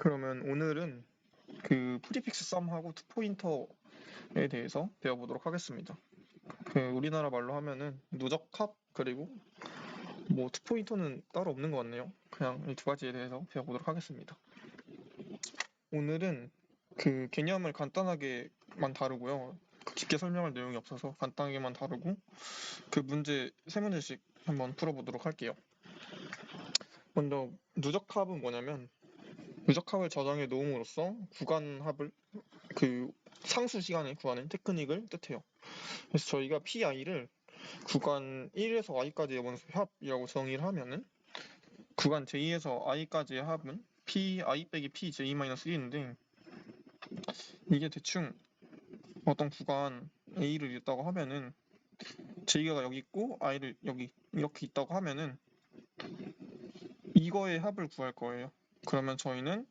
그러면 오늘은 그 프리픽스 썸하고 투포인터에 대해서 배워보도록 하겠습니다. 그 우리나라 말로 하면은 누적합 그리고 뭐 투포인터는 따로 없는 것 같네요. 그냥 이 두 가지에 대해서 배워보도록 하겠습니다. 오늘은 그 개념을 간단하게만 다루고요. 깊게 설명할 내용이 없어서 간단하게만 다루고 그 문제 세 문제씩 한번 풀어보도록 할게요. 먼저 누적합은 뭐냐면 누적합을 저장해 놓음으로써 구간합을 그 상수 시간에 구하는 테크닉을 뜻해요. 그래서 저희가 PI를 구간 1에서 i까지의 원소 합이라고 정의를 하면은 구간 J에서 i까지의 합은 PI 빼기 PJ-1인데 이게 대충 어떤 구간 A를 있다고 하면은 J가 여기 있고 i를 여기 이렇게 있다고 하면은 이거의 합을 구할 거예요. 그러면 저희는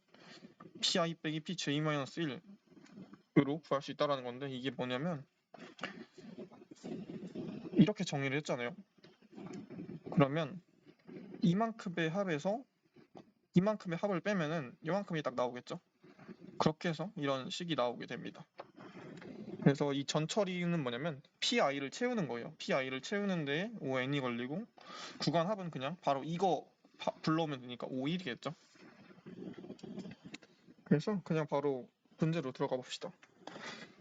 PI 빼기 PJ-1으로 구할 수 있다는 건데 이게 뭐냐면 이렇게 정의를 했잖아요. 그러면 이만큼의 합에서 이만큼의 합을 빼면은 이만큼이 딱 나오겠죠. 그렇게 해서 이런 식이 나오게 됩니다. 그래서 이 전처리는 뭐냐면 PI를 채우는 거예요. PI를 채우는 데에 ON이 걸리고 구간 합은 그냥 바로 이거 불러오면 되니까 O1이겠죠. 그래서 그냥 바로 문제로 들어가 봅시다.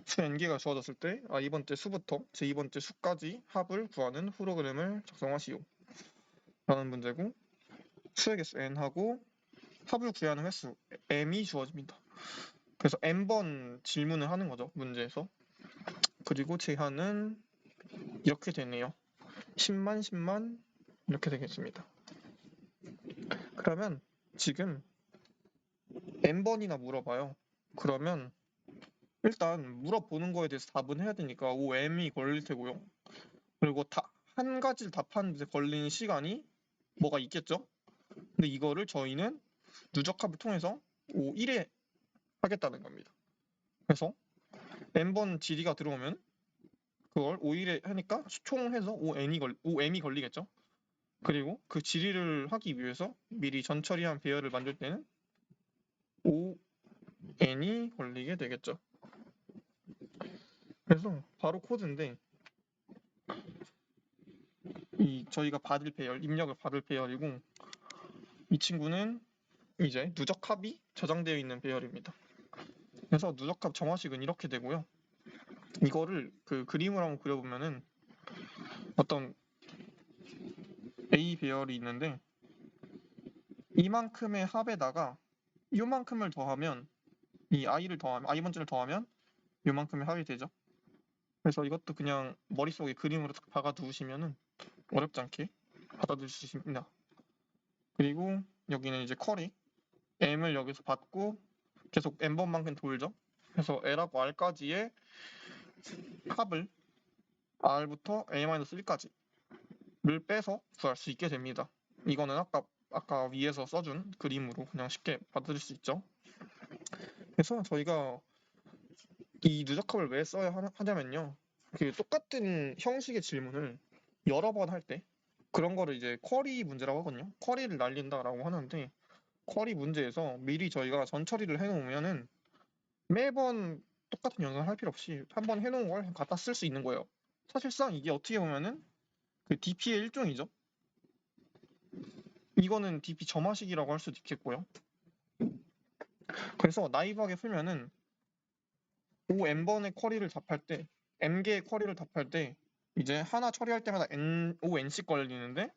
수 n개가 주어졌을 때 i번째 수부터 j번째 수까지 합을 구하는 프로그램을 작성하시오. 라는 문제고 수의 개수 n하고 합을 구해야 하는 횟수 m이 주어집니다. 그래서 n번 질문을 하는 거죠, 문제에서. 그리고 제한은 이렇게 되네요. 10만, 10만 이렇게 되겠습니다. 그러면 지금 n번이나 물어봐요. 그러면 일단 물어보는 거에 대해서 답은 해야 되니까 OM이 걸릴 테고요. 그리고 한 가지를 답하는데 걸리는 시간이 뭐가 있겠죠? 근데 이거를 저희는 누적합을 통해서 O1에 하겠다는 겁니다. 그래서 n번 질의가 들어오면 그걸 O1에 하니까 총해서 OM이 걸리겠죠. 그리고 그 질의를 하기 위해서 미리 전처리한 배열을 만들 때는 ON이 걸리게 되겠죠. 그래서 바로 코드인데 이 저희가 받을 배열, 입력을 받을 배열이고 이 친구는 이제 누적합이 저장되어 있는 배열입니다. 그래서 누적합 정화식은 이렇게 되고요. 이거를 그 그림을 한번 그려보면은 어떤 A 배열이 있는데 이만큼의 합에다가 이만큼을 더하면 이 i를 더하면 i번째를 더하면 이만큼의 합이 되죠. 그래서 이것도 그냥 머릿속에 그림으로 딱 박아 두시면은 어렵지 않게 받아들일 수 있습니다. 그리고 여기는 이제 쿼리 m을 여기서 받고 계속 n번만큼 돌죠. 그래서 l하고 r까지의 합을 r부터 a-1까지를 빼서 구할 수 있게 됩니다. 이거는 아까 위에서 써준 그림으로 그냥 쉽게 받아들일 수 있죠. 그래서 저희가 이 누적합을 왜 써야 하냐면요. 그 똑같은 형식의 질문을 여러 번 할 때 그런 거를 이제 쿼리 문제라고 하거든요. 쿼리를 날린다라고 하는데 쿼리 문제에서 미리 저희가 전처리를 해놓으면은 매번 똑같은 연산을 할 필요 없이 한번 해놓은 걸 갖다 쓸 수 있는 거예요. 사실상 이게 어떻게 보면은 그 DP의 일종이죠. 이거는 DP 점화식이라고 할 수도 있겠고요. 그래서 나이브하게 풀면은 On번의 쿼리를 답할 때 N개의 쿼리를 답할 때 이제 하나 처리할 때마다 On씩 걸리는데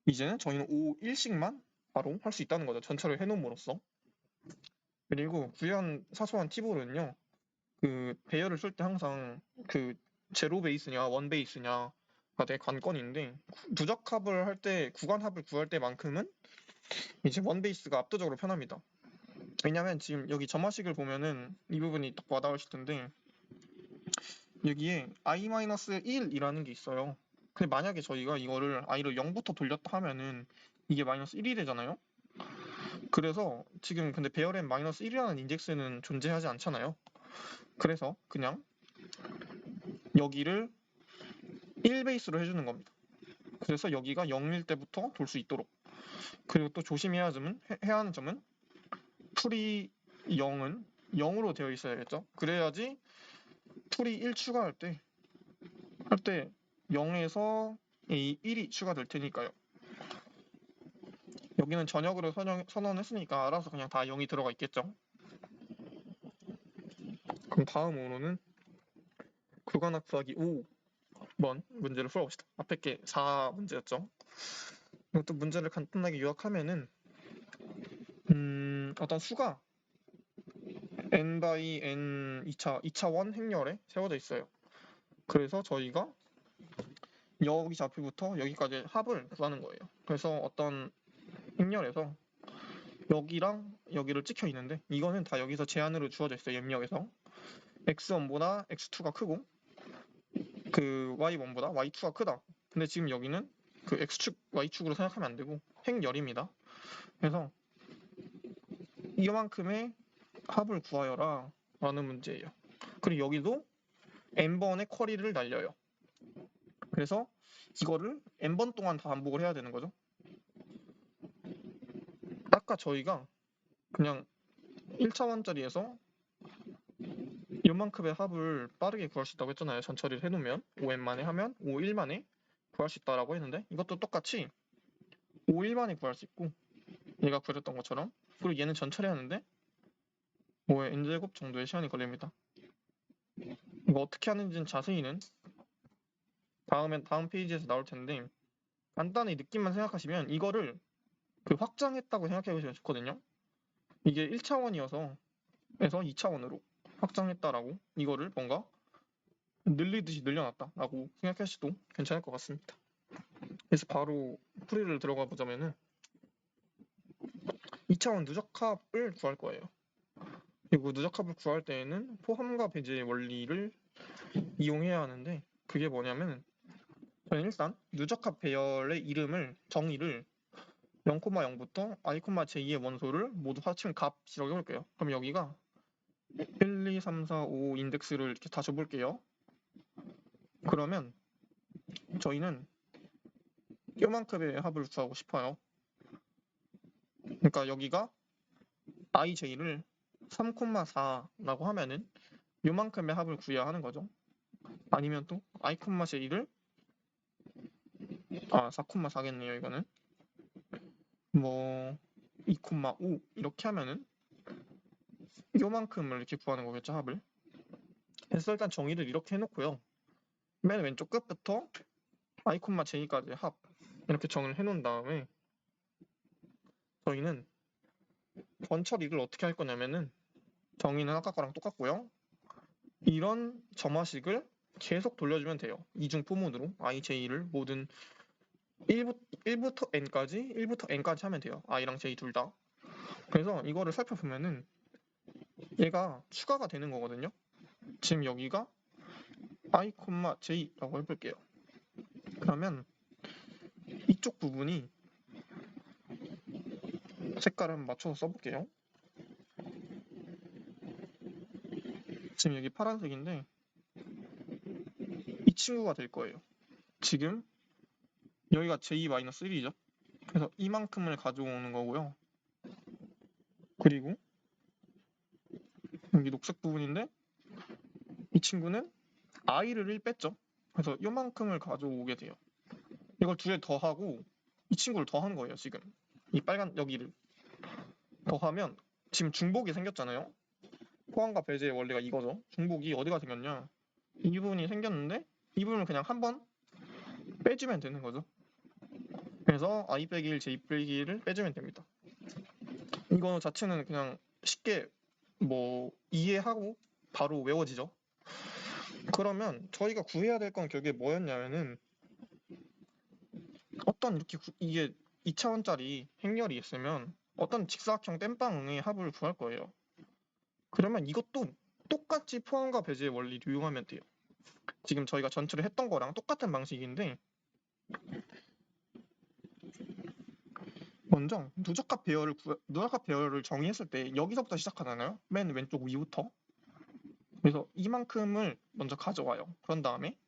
이제는 저희는 O1씩만 바로 할 수 있다는 거죠. 전처리를 해놓음으로써. 그리고 구현 사소한 팁으로는요. 그 배열을 쓸 때 항상 그 제로 베이스냐 원 베이스냐가 되게 관건인데 누적합을 할 때 구간합을 구할 때만큼은 이제 원 베이스가 압도적으로 편합니다. 왜냐면 지금 여기 점화식을 보면은 이 부분이 딱 와닿으실 텐데 여기에 i-1이라는 게 있어요. 근데 만약에 저희가 이거를 i를 0부터 돌렸다 하면은 이게 마이너스 1이 되잖아요. 그래서 지금 근데 배열엔 마이너스 1이라는 인덱스는 존재하지 않잖아요. 그래서 그냥 여기를 1 베이스로 해주는 겁니다. 그래서 여기가 0일 때부터 돌 수 있도록. 그리고 또 조심해야 하는 점은 풀이 0은 0으로 되어 있어야겠죠? 그래야지 풀이 1 추가할 때 0에서 이 1이 추가될 테니까요. 여기는 전역으로 선언했으니까 알아서 그냥 다 0이 들어가 있겠죠. 그럼 다음으로는 구간학 구하기 5번 문제를 풀어봅시다. 앞에 게 4문제였죠. 이것도 문제를 간단하게 요약하면은 어떤 수가 n by n 2차원 행렬에 세워져 있어요. 그래서 저희가 여기 좌표부터 여기까지 합을 구하는 거예요. 그래서 어떤 행렬에서 여기랑 여기를 찍혀 있는데 이거는 다 여기서 제한으로 주어져 있어요. 입력에서 x1보다 x2가 크고 그 y1보다 y2가 크다. 근데 지금 여기는 그 x축, y축으로 생각하면 안 되고 행렬입니다. 그래서 이만큼의 합을 구하여라 라는 문제예요. 그리고 여기도 n번의 쿼리를 날려요. 그래서 이거를 n번 동안 다 반복을 해야 되는 거죠. 아까 저희가 그냥 1차원짜리에서 이만큼의 합을 빠르게 구할 수 있다고 했잖아요. 전처리를 해놓으면 5n 만에 하면 5일 만에 구할 수 있다라고 했는데 이것도 똑같이 5일 만에 구할 수 있고 얘가 그렸던 것처럼 그리고 얘는 전처리하는데 5의 n제곱 정도의 시간이 걸립니다. 이거 어떻게 하는지는 자세히는 다음 페이지에서 나올 텐데 간단히 느낌만 생각하시면 이거를 그 확장했다고 생각해 보시면 좋거든요. 이게 1차원이어서 2차원으로 확장했다라고 이거를 뭔가 늘리듯이 늘려놨다라고 생각하셔도 괜찮을 것 같습니다. 그래서 바로 풀이를 들어가 보자면은 2차원 누적합을 구할 거예요. 그리고 누적합을 구할 때에는 포함과 배제의 원리를 이용해야 하는데 그게 뭐냐면 저는 일단 누적합 배열의 정의를 0,0부터 i,j2의 원소를 모두 합치면 값이라고 해볼게요. 그럼 여기가 1, 2, 3, 4, 5 인덱스를 이렇게 다 줘볼게요. 그러면 저희는 요만큼의 합을 구하고 싶어요. 그러니까 여기가 ij를 3,4라고 하면은 요만큼의 합을 구해야 하는 거죠. 아니면 또 i,j를 4,4겠네요. 이거는 뭐 2,5 이렇게 하면은 요만큼을 이렇게 구하는 거겠죠. 합을. 그래서 일단 정의를 이렇게 해놓고요. 맨 왼쪽 끝부터 i,j까지 합 이렇게 정의를 해놓은 다음에 저희는 번처리를 어떻게 할 거냐면은 정의는 아까 거랑 똑같고요. 이런 점화식을 계속 돌려주면 돼요. 이중 포문으로 ij를 모든 1부터 n까지 하면 돼요. i랑 j 둘 다. 그래서 이거를 살펴보면은 얘가 추가가 되는 거거든요. 지금 여기가 i, j라고 해볼게요. 그러면 이쪽 부분이 색깔을 한번 맞춰서 써볼게요. 지금 여기 파란색인데 이 친구가 될 거예요. 지금 여기가 j-1이죠. 그래서 이만큼을 가져오는 거고요. 그리고 여기 녹색 부분인데 이 친구는 i를 1 뺐죠. 그래서 이만큼을 가져오게 돼요. 이걸 두 개 더하고 이 친구를 더한 거예요. 지금 이 빨간 여기를 더하면 지금 중복이 생겼잖아요. 포함과 배제의 원리가 이거죠. 중복이 어디가 생겼냐? 이 부분이 생겼는데 이 부분을 그냥 한번 빼주면 되는 거죠. 그래서 i 빼기 1, j 빼기 1을 빼주면 됩니다. 이거 자체는 그냥 쉽게 뭐 이해하고 바로 외워지죠. 그러면 저희가 구해야 될 건 결국에 뭐였냐면은 어떤 이렇게 이게 2차원짜리 행렬이 있으면 어떤 직사각형 땜빵의 합을 구할 거예요. 그러면 이것도 똑같이 포함과 배제의 원리를 이용하면 돼요. 지금 저희가 전체를 했던 거랑 똑같은 방식인데 먼저 누적합 배열을 정의했을 때 여기서부터 시작하잖아요. 맨 왼쪽 위부터. 그래서 이만큼을 먼저 가져와요. 그런 다음에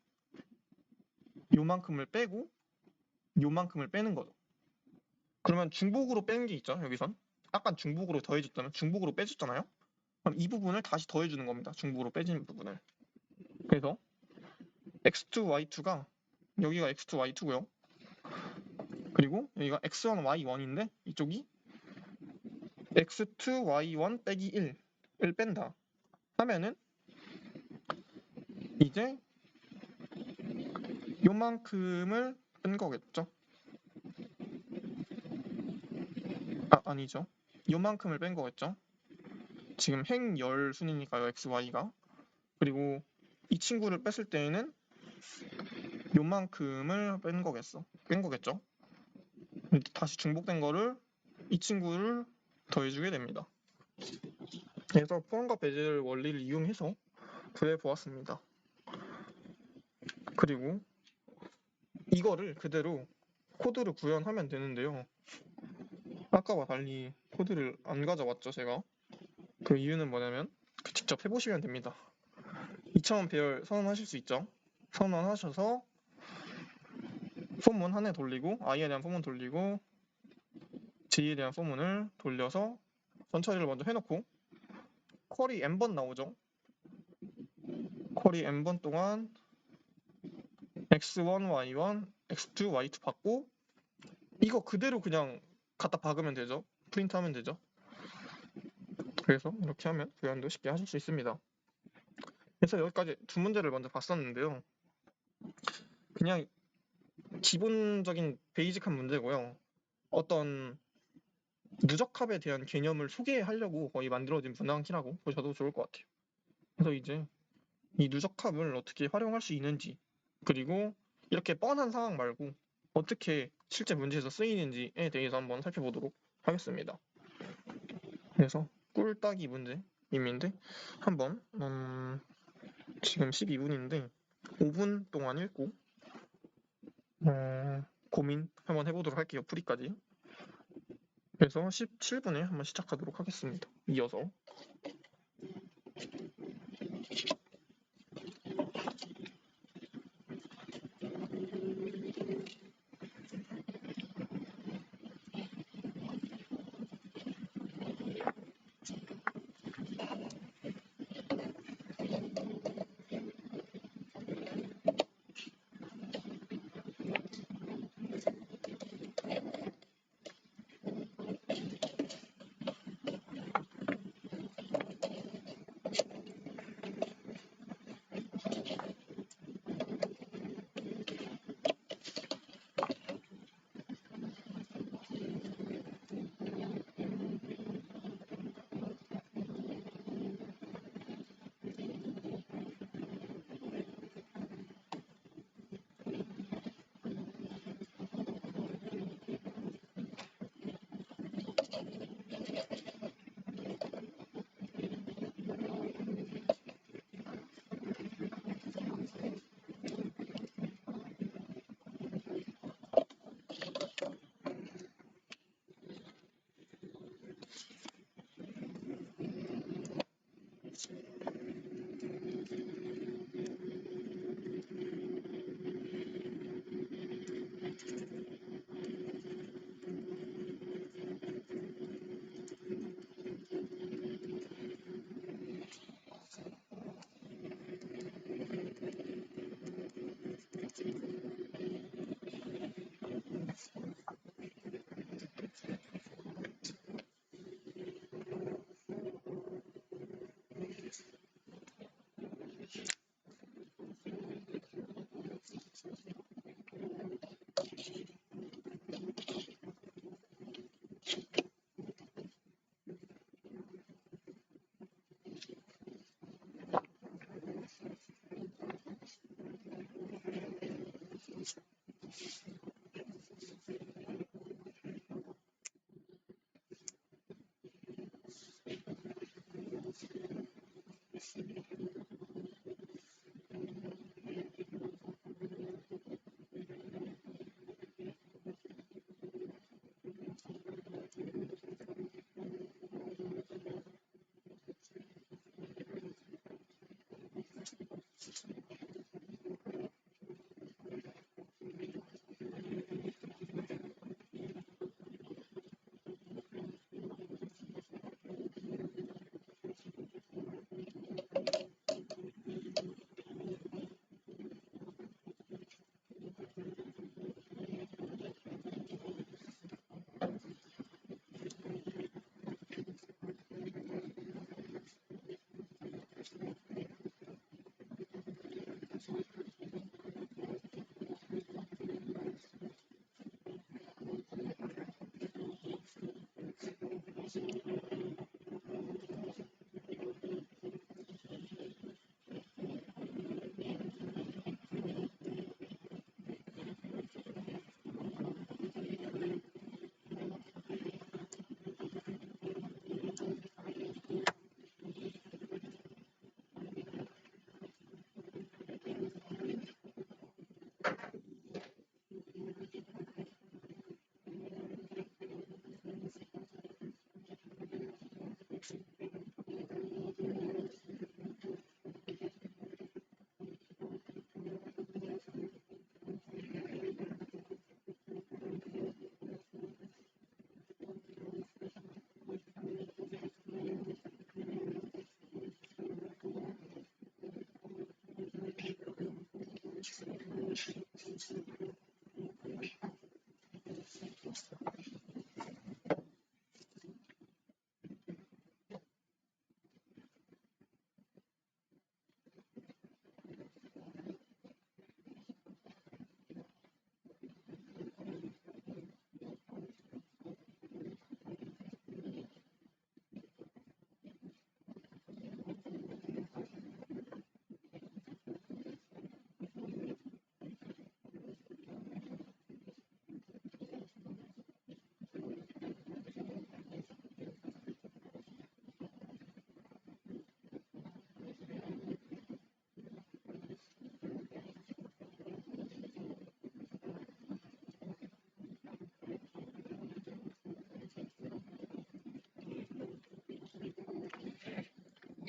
요만큼을 빼고 요만큼을 빼는 거죠. 그러면 중복으로 빼는 게 있죠. 여기선 약간 중복으로 더해줬다면 중복으로 빼줬잖아요. 그럼 이 부분을 다시 더해주는 겁니다. 중복으로 빼진 부분을. 그래서 x2, y2가 여기가 x2, y2고요. 그리고 여기가 x1, y1인데 이쪽이 x2, y1 빼기 1을 뺀다 하면은 이제 요만큼을 뺀 거겠죠. 아니죠. 요만큼을 뺀 거겠죠. 지금 행열순이니까요, x, y가. 그리고 이 친구를 뺐을 때에는 요만큼을 뺀 거겠죠. 다시 중복된 거를 이 친구를 더해주게 됩니다. 그래서 포함과 배제를 원리를 이용해서 구해 보았습니다. 그리고 이거를 그대로 코드를 구현하면 되는데요. 아까와 달리 코드를 안 가져왔죠, 제가. 그 이유는 뭐냐면 직접 해보시면 됩니다. 2차원 배열 선언하실 수 있죠. 선언하셔서 소문 하나 돌리고 i에 대한 소문 돌리고 j에 대한 소문을 돌려서 전처리를 먼저 해놓고 쿼리 n번 나오죠. 쿼리 n번 동안 x1, y1, x2, y2 받고 이거 그대로 그냥 갖다 박으면 되죠. 프린트하면 되죠. 그래서 이렇게 하면 구현도 쉽게 하실 수 있습니다. 그래서 여기까지 두 문제를 먼저 봤었는데요. 그냥 기본적인 베이직한 문제고요. 어떤 누적합에 대한 개념을 소개하려고 거의 만들어진 분황키라고 보셔도 좋을 것 같아요. 그래서 이제 이 누적합을 어떻게 활용할 수 있는지 그리고 이렇게 뻔한 상황 말고 어떻게 실제 문제에서 쓰이는지에 대해서 한번 살펴보도록 하겠습니다. 그래서 꿀따기 문제임인데 한번 지금 12분인데 5분 동안 읽고 고민 한번 해보도록 할게요. 풀이까지. 그래서 17분에 한번 시작하도록 하겠습니다. 이어서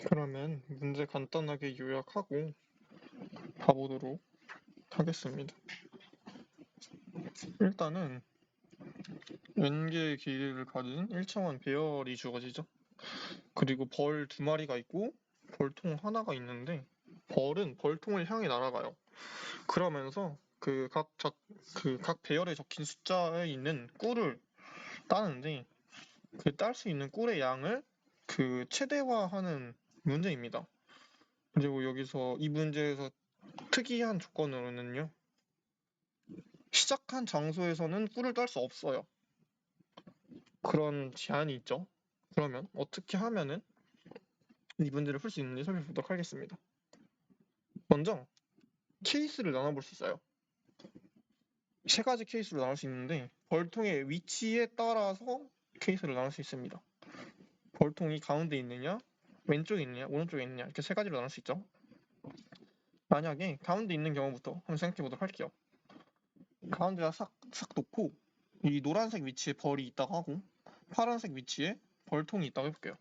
그러면 문제 간단하게 요약하고 가보도록 하겠습니다. 일단은 N개의 길이를 가진 일정한 배열이 주어지죠. 그리고 벌 2마리가 있고 벌통 하나가 있는데 벌은 벌통을 향해 날아가요. 그러면서 각 배열에 적힌 숫자에 있는 꿀을 따는데 그 딸 수 있는 꿀의 양을 최대화하는 문제입니다. 그리고 여기서 이 문제에서 특이한 조건으로는요. 시작한 장소에서는 꿀을 딸 수 없어요. 그런 제한이 있죠. 그러면 어떻게 하면은 이 문제를 풀 수 있는지 설명해 보도록 하겠습니다. 먼저 케이스를 나눠볼 수 있어요. 세 가지 케이스로 나눌 수 있는데 벌통의 위치에 따라서 케이스를 나눌 수 있습니다. 벌통이 가운데 있느냐, 왼쪽에 있느냐, 오른쪽에 있느냐 이렇게 세 가지로 나눌 수 있죠. 만약에 가운데 있는 경우부터 한번 생각해 보도록 할게요. 가운데다 싹 놓고 이 노란색 위치에 벌이 있다고 하고 파란색 위치에 벌통이 있다고 해볼게요.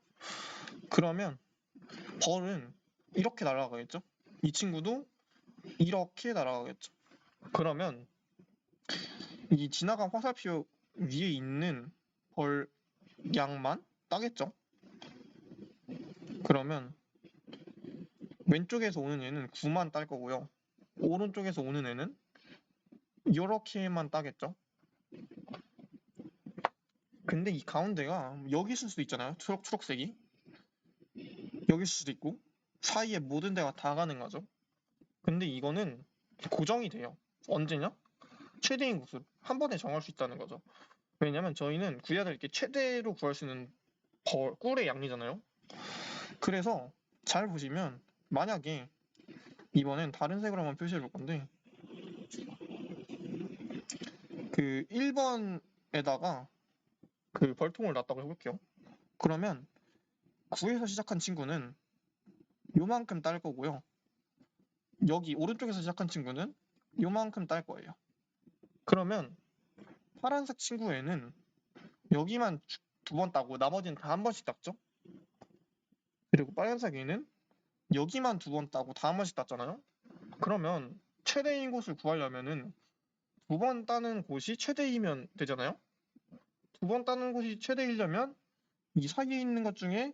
그러면 벌은 이렇게 날아가겠죠? 이 친구도 이렇게 날아가겠죠? 그러면 이 지나간 화살표 위에 있는 벌 양만 따겠죠? 그러면 왼쪽에서 오는 애는 9만 딸 거고요. 오른쪽에서 오는 애는 이렇게만 따겠죠? 근데 이 가운데가 여기 있을 수도 있잖아요. 초록색이. 여기 있을 수도 있고 사이에 모든 데가 다 가능하죠. 근데 이거는 고정이 돼요. 언제냐? 최대인 곳을 한 번에 정할 수 있다는 거죠. 왜냐면 저희는 구해야 될 게 최대로 구할 수 있는 꿀의 양이잖아요. 그래서 잘 보시면 만약에 이번엔 다른 색으로 한번 표시해 볼 건데 1번에다가 벌통을 놨다고 해볼게요. 그러면 9에서 시작한 친구는 요만큼 딸 거고요. 여기 오른쪽에서 시작한 친구는 요만큼 딸 거예요. 그러면 파란색 친구에는 여기만 2번 따고 나머지는 다 한 번씩 땄죠? 그리고 빨간색에는 여기만 2번 따고 다 한 번씩 땄잖아요? 그러면 최대인 곳을 구하려면은 2번 따는 곳이 최대이면 되잖아요? 2번 따는 곳이 최대이려면 이 사이에 있는 것 중에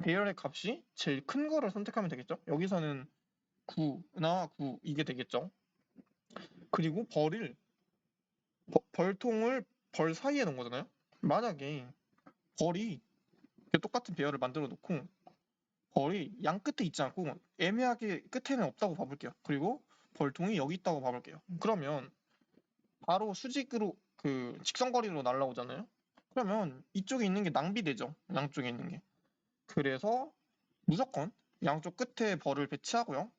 배열의 값이 제일 큰 거를 선택하면 되겠죠? 여기서는 9나 9 이게 되겠죠? 그리고 벌통을 벌 사이에 놓은 거잖아요? 만약에 벌이 똑같은 배열을 만들어 놓고 벌이 양 끝에 있지 않고 애매하게 끝에는 없다고 봐볼게요. 그리고 벌통이 여기 있다고 봐볼게요. 그러면 바로 수직으로 직선거리로 날라오잖아요. 그러면 이쪽에 있는 게 낭비되죠. 양쪽에 있는 게. 그래서 무조건 양쪽 끝에 벌을 배치하고요.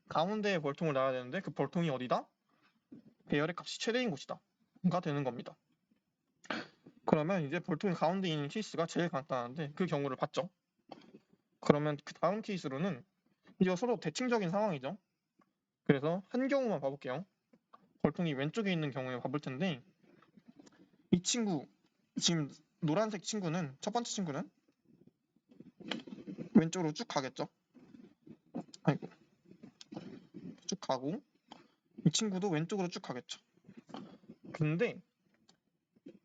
가운데에 벌통을 놔야 되는데 그 벌통이 어디다? 배열의 값이 최대인 곳이다.가 되는 겁니다. 그러면 이제 벌통이 가운데 있는 케이스가 제일 간단한데 그 경우를 봤죠. 그러면 그 다음 케이스로는 이제 서로 대칭적인 상황이죠. 그래서 한 경우만 봐볼게요. 벌통이 왼쪽에 있는 경우에 봐볼 텐데 이 친구 지금 노란색 친구는 첫 번째 친구는 왼쪽으로 쭉 가겠죠. 아이고 쭉 가고 이 친구도 왼쪽으로 쭉 가겠죠. 근데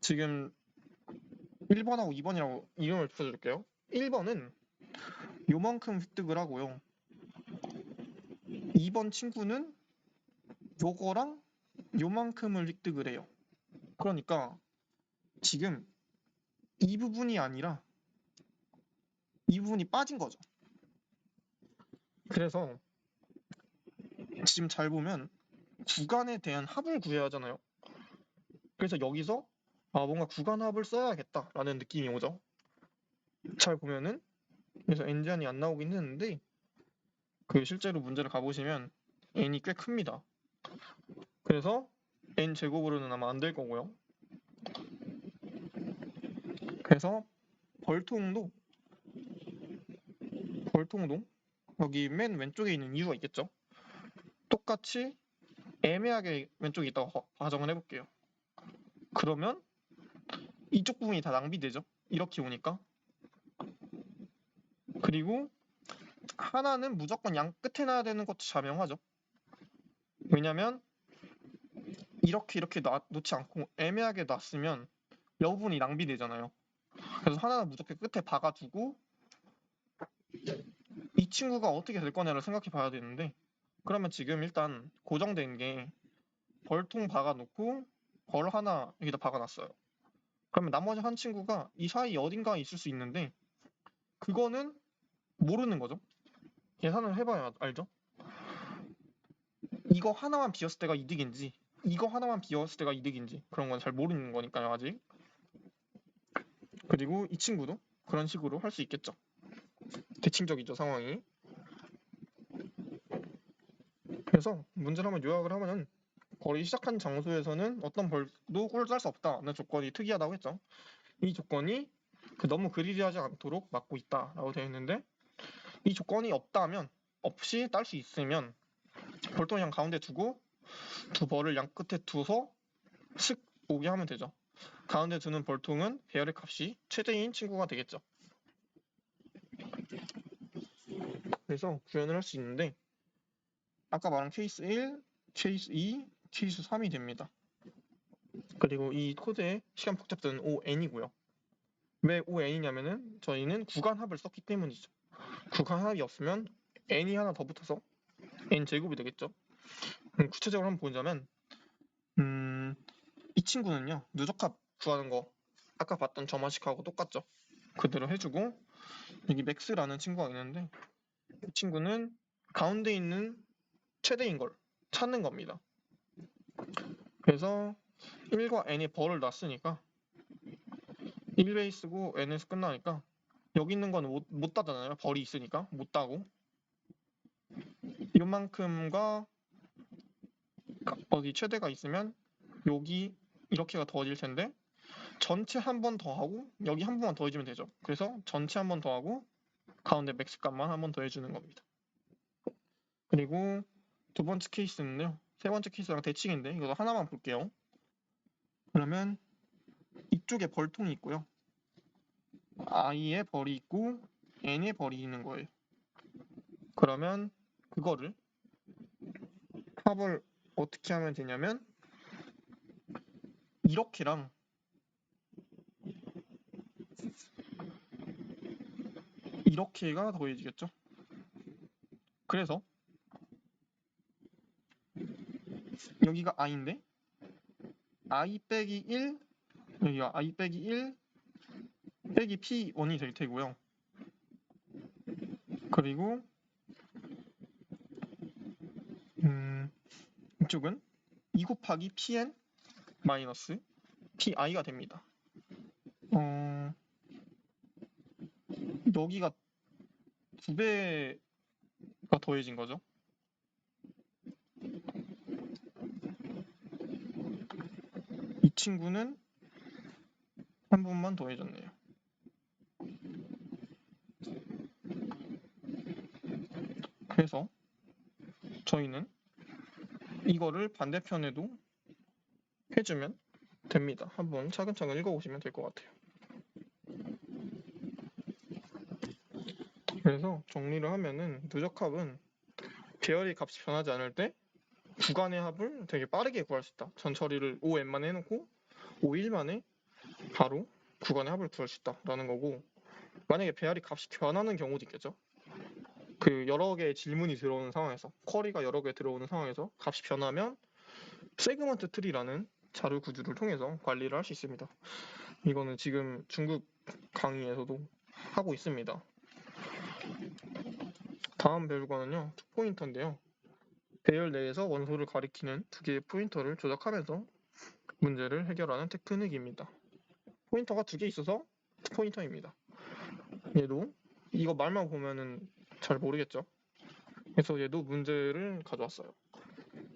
지금 1번하고 2번이라고 이름을 붙여줄게요. 1번은 요만큼 획득을 하고요. 2번 친구는 요거랑 요만큼을 획득을 해요. 그러니까 지금 이 부분이 아니라 이 부분이 빠진 거죠. 그래서 지금 잘 보면 구간에 대한 합을 구해야 하잖아요. 그래서 여기서 뭔가 구간 합을 써야겠다라는 느낌이 오죠. 잘 보면은 그래서 n 제한이 안 나오긴 했는데 그 실제로 문제를 가보시면 n이 꽤 큽니다. 그래서 n 제곱으로는 아마 안 될 거고요. 그래서 벌통도 여기 맨 왼쪽에 있는 이유가 있겠죠. 똑같이 애매하게 왼쪽에 있다고 가정을 해볼게요. 그러면 이쪽 부분이 다 낭비되죠. 이렇게 오니까. 그리고 하나는 무조건 양 끝에 놔야 되는 것도 자명하죠. 왜냐면 이렇게 놓지 않고 애매하게 놨으면 이 부분이 낭비되잖아요. 그래서 하나는 무조건 끝에 박아두고 이 친구가 어떻게 될 거냐를 생각해 봐야 되는데 그러면 지금 일단 고정된 게 벌통 박아놓고 벌 하나 여기다 박아놨어요. 그러면 나머지 한 친구가 이 사이 어딘가에 있을 수 있는데 그거는 모르는 거죠. 계산을 해봐야 알죠. 이거 하나만 비었을 때가 이득인지 이거 하나만 비었을 때가 이득인지 그런 건 잘 모르는 거니까요 아직. 그리고 이 친구도 그런 식으로 할 수 있겠죠. 대칭적이죠 상황이. 그래서 문제를 한번 요약을 하면은 벌이 시작한 장소에서는 어떤 벌도 꿀 짤 수 없다는 조건이 특이하다고 했죠. 이 조건이 너무 그리리하지 않도록 막고 있다라고 되어 있는데 이 조건이 없다면 없이 딸 수 있으면 벌통을 그냥 가운데 두고 두 벌을 양 끝에 두서 슥 오게 하면 되죠. 가운데 두는 벌통은 배열의 값이 최대인 친구가 되겠죠. 그래서 구현을 할 수 있는데 아까 말한 케이스 1, 케이스 2, 케이스 3이 됩니다. 그리고 이 코드의 시간 복잡도는 ON이고요. 왜 ON이냐면은 저희는 구간 합을 썼기 때문이죠. 구간 합이 없으면 n이 하나 더 붙어서 n 제곱이 되겠죠. 구체적으로 한번 보자면 이 친구는요 누적합 구하는 거 아까 봤던 점화식하고 똑같죠. 그대로 해주고 여기 맥스라는 친구가 있는데 이 친구는 가운데 있는 최대인 걸 찾는 겁니다. 그래서 1과 n의 벌을 놨으니까 1베이스고 n에서 끝나니까 여기 있는 건 못 따잖아요. 벌이 있으니까 못 따고 이만큼과 어디 최대가 있으면 여기 이렇게가 더해질 텐데 전체 한 번 더 하고 여기 한 번만 더해주면 되죠. 그래서 전체 한 번 더 하고 가운데 맥스 값만 한 번 더해주는 겁니다. 그리고 두 번째 케이스는요. 세 번째 케이스랑 대칭인데 이거 하나만 볼게요. 그러면 이쪽에 벌통이 있고요. i의 벌이 있고 n의 벌이 있는 거예요. 그러면 그거를 합을 어떻게 하면 되냐면 이렇게랑 이렇게가 더해지겠죠. 그래서 여기가 i인데 i 빼기 1 여기가 i 빼기 1 빼기 p1이 될 테고요. 그리고 이쪽은 2 곱하기 pn 마이너스 pi가 됩니다. 여기가 2배가 더해진 거죠. 이 친구는 한 번만 더해졌네요. 그래서 저희는 이거를 반대편에도 해주면 됩니다. 한번 차근차근 읽어보시면 될 것 같아요. 그래서 정리를 하면은 누적합은 배열의 값이 변하지 않을 때 구간의 합을 되게 빠르게 구할 수 있다. 전 처리를 ON만 해놓고 O1만에 바로 구간의 합을 구할 수 있다라는 거고 만약에 배열의 값이 변하는 경우도 있겠죠. 그 여러 개의 질문이 들어오는 상황에서 쿼리가 여러 개 들어오는 상황에서 값이 변하면 세그먼트 트리라는 자료 구조를 통해서 관리를 할 수 있습니다. 이거는 지금 중국 강의에서도 하고 있습니다. 다음 배울 거는요, 투포인터인데요. 배열 내에서 원소를 가리키는 두 개의 포인터를 조작하면서 문제를 해결하는 테크닉입니다. 포인터가 두 개 있어서 포인터입니다. 얘도 이거 말만 보면은 잘 모르겠죠? 그래서 얘도 문제를 가져왔어요.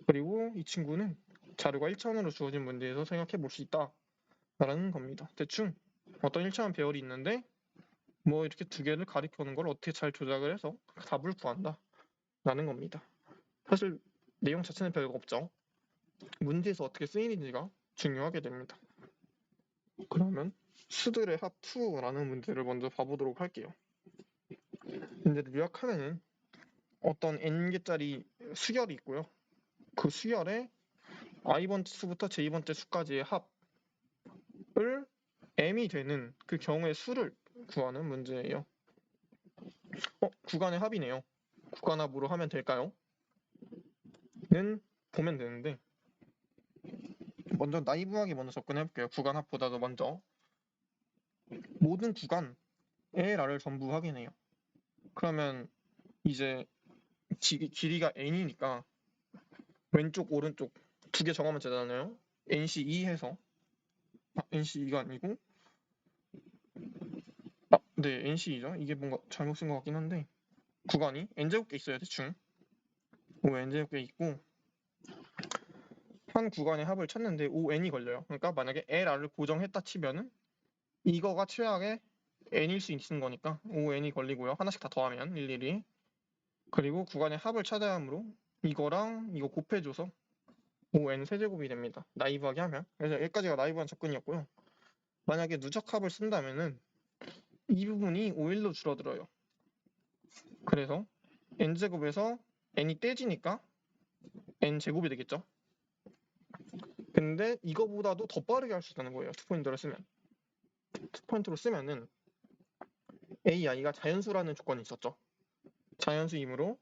그리고 이 친구는 자료가 1차원으로 주어진 문제에서 생각해 볼 수 있다 라는 겁니다. 대충 어떤 1차원 배열이 있는데 뭐 이렇게 두 개를 가리켜는 걸 어떻게 잘 조작을 해서 답을 구한다 라는 겁니다. 사실 내용 자체는 별거 없죠. 문제에서 어떻게 쓰이는지가 중요하게 됩니다. 그러면 수들의 합 2라는 문제를 먼저 봐보도록 할게요. 문제를 요약하면은 어떤 n개짜리 수열이 있고요. 그 수열에 i번째 수부터 j번째 수까지의 합을 m이 되는 그 경우의 수를 구하는 문제예요. 구간의 합이네요. 구간합으로 하면 될까요? 는 보면 되는데 먼저 나이브하게 먼저 접근해 볼게요. 구간합보다도 먼저 모든 구간에 라를 전부 확인해요. 그러면 이제 길이가 n이니까 왼쪽 오른쪽 두 개 정하면 되잖아요. NC2 해서 NC2가 아니고 네 NC2죠. 이게 뭔가 잘못 쓴 것 같긴 한데 구간이 n제곱계 있어요. 대충 n제곱계 있고 한 구간의 합을 찾는데 ON이 걸려요. 그러니까 만약에 LR을 고정했다 치면은 이거가 최악의 n일 수 있는 거니까 ON이 걸리고요. 하나씩 다 더하면 일일이. 그리고 구간의 합을 찾아야 하므로 이거랑 이거 곱해줘서 ON 세제곱이 됩니다. 나이브하게 하면. 그래서 여기까지가 나이브한 접근이었고요. 만약에 누적합을 쓴다면은 이 부분이 5일로 줄어들어요. 그래서 n제곱에서 n이 떼지니까 n제곱이 되겠죠. 근데 이거보다도 더 빠르게 할 수 있다는 거예요. 투포인터로 쓰면. 투포인터로 쓰면은 ai가 자연수라는 조건이 있었죠. 자연수이므로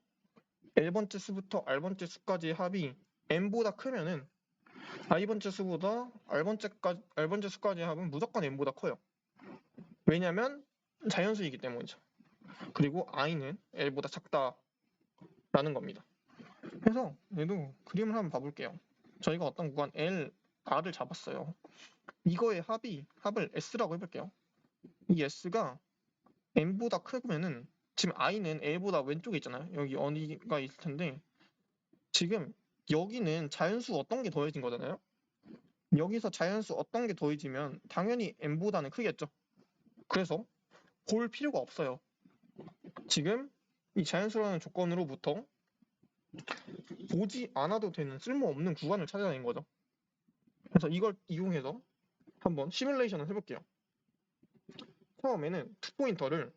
L번째 수부터 R번째 수까지의 합이 n보다 크면은 i번째 수보다 R번째 수까지의 합은 무조건 n보다 커요. 왜냐면 자연수이기 때문이죠. 그리고 i는 L보다 작다라는 겁니다. 그래서 얘도 그림을 한번 봐볼게요. 저희가 어떤 구간 L, R을 잡았어요. 이거의 합을 S라고 해볼게요. 이 S가 n보다 크면은 지금 i는 L보다 왼쪽에 있잖아요. 여기 어디가 있을 텐데 지금 여기는 자연수 어떤 게 더해진 거잖아요. 여기서 자연수 어떤 게 더해지면 당연히 n보다는 크겠죠. 그래서 볼 필요가 없어요. 지금 이 자연수라는 조건으로부터 보지 않아도 되는 쓸모없는 구간을 찾아낸 거죠. 그래서 이걸 이용해서 한번 시뮬레이션을 해볼게요. 처음에는 투포인터를